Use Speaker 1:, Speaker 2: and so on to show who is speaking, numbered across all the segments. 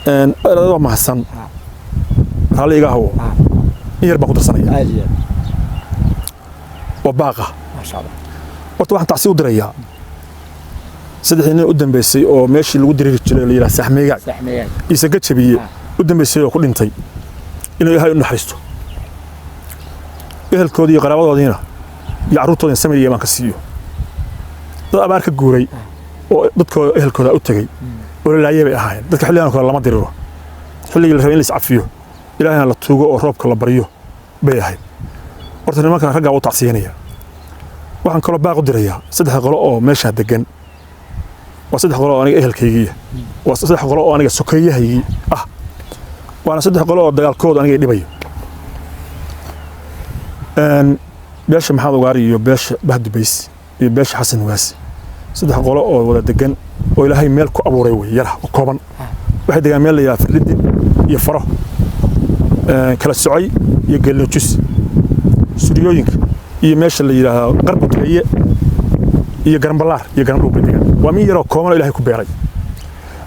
Speaker 1: أنا ما حسن هلا يجاهو يربح قدر سنة وباقة
Speaker 2: ما شاء الله
Speaker 1: وطبعا تعسيو دريا سدحين قدام بيسي أو ماشي اللي ودري اللي يلا سحمية يسجد شبيه قدام بيسي وكل انتي إنه يهاي إنه حريستو الكودي قرابة ودينا يعرضوا السمية يمان كسيو ده أبارك الجوري ودك الكودا أتجي ولا لا يبي أهين دك حلينا كلا ما ديروه حلي اللي خلينا نسعى فيه إلهنا لا توجو أوروب كلا بريو بيهين ورثنا ما كان رجع وتعصينيه waxaan kala baaq u dirayaa saddex qolo oo meesha degan waa saddex qolo oo aniga ehelkaygiiya waa saddex qolo oo aniga sokeeyahaygi ah waana saddex qolo oo dagaalkooda aniga dhibayo beesha maxaad ugaari iyo beesha bahdubays iyo beesha xasan waasi saddex qolo oo wada degan oo ilaahay meel ku abuuray way yara oo kooban waxay degaan meel la yiraahdo firdin iyo faro kala socay iyo galnujis suriyooyinka iyo meesha la yiraahdo qarbi taye iyo garambalaar iyo garandhow badiga waa min yaro kooban ilaahay ku beeray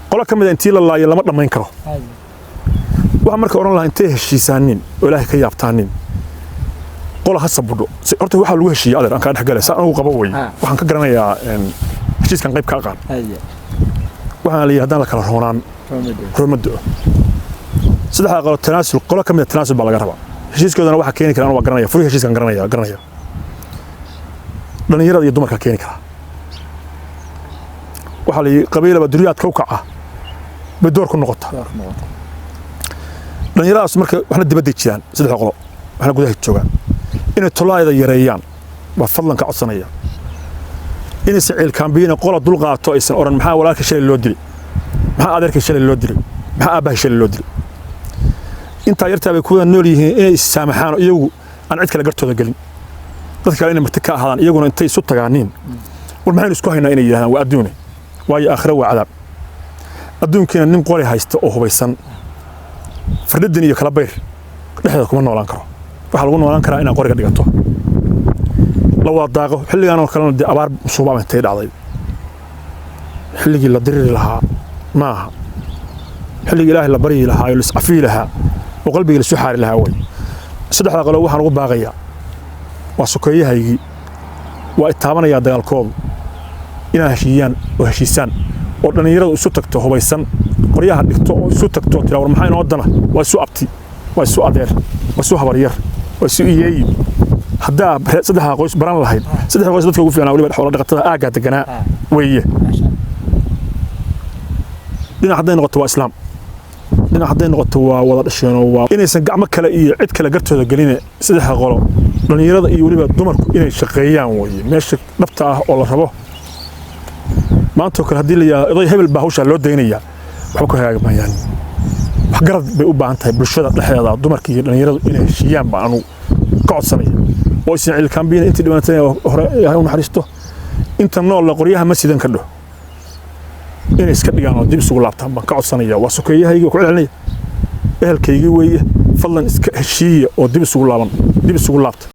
Speaker 1: qolo kamid intii la laayo lama dhameyn karo waxa marka oran lahaa intee heshiisaanin oo ilaahay ka yaabtaanin qolo hasabudho horta waxa lagu heshiiyay adeer aan ka dhaxgalay saan ugu qabo way waxaan ka garanayaa heshiiskan qayb ka aqaan waxaan leeyahay hadaan la kala roonaan roomado saddex qolo tanaasul qolo kamid tanaasul baa laga rabaa heshiiskoodana waxa keeni karaan waa garanaya furi heshiiskan garanaya dhalinyarada iyo dumarka keeni kara waxa la qabiilada duriyaad ka kaca bidoor ku noqota dhalinyaradaas marka waxna dibadda jiraan saddex qolo waxna gudaha joogaan inay tolaayada yareeyaan waa fadlan ka codsanaya inay sicil kaambiina qola dul qaato aysan oran maxaa walaalka shalay loo dilay maxaa adeerka shalay loo dilay maxaa aabaha shalay loo dilay inta yartaa bay kuwa nool yihiin inay saamaxaan iyagu aan cid kale gartooda galin dadka kale inay marti ka ahaadaan iyaguna intay isu tagaaniin war maxaynu isku haynaa inay yiraahdaan waa adduune waayo aakhira waa cadaab adduunkiina nin qori haysta oo hubaysan firdin iyo kala bayr dhexda kuma noolaan karo waxa lagu noolaan karaa in qoriga dhigato la wadaaqo xilligan oo kalena abaar suuba intay dhacday xilligii la diriri lahaa maaha xilligii ilaahay la bari lahaa iyo iscafi lahaa وقلبي لسحار لها أول صدق على قلوب وحنا باقية وسكيها يجي واتهامنا يا دجال كوب إن هشيان وهشيسان ورنا يرى سوتكتو هو يسن قريها دكتو سوتكتو ترى ورمحين ودنا وسو أبتي وسو أدير وسو هبرير وسو إيجي هدا صدقها قوس بران لهيد صدقها قوس دكتور وفي أنا أولي بحول دقتها أجا تجنا ويه لنا حدا نقطة إسلام إن حدين نقطة ووضع الشيء إن يسنجع مكلا إيه عد كلا جرته الجلينة سدها غلط لأن يراد يوري بالدمر إن شقيان ويا ماشي نبتة ولا ربه ما أنتوا كهدي لي ضي هبل بهوش اللود دينية وحكوا هاي ما يعني حجرت بيقول عنتها بالشدة الحياة دمر كي لأن يراد إن شيان بعنو قاعد سنة ويسمع اللي كان بين أنت اللي بنتين هون حريسته أنت النور اللي قريها مسجدا كله إن إسكتيجانو دب سوق لابتهم بقعد صنية وسكيها يجوا كل علني أهل كيجي ويه فلان إسكهشية أو دب سوق لابن دب سوق لابت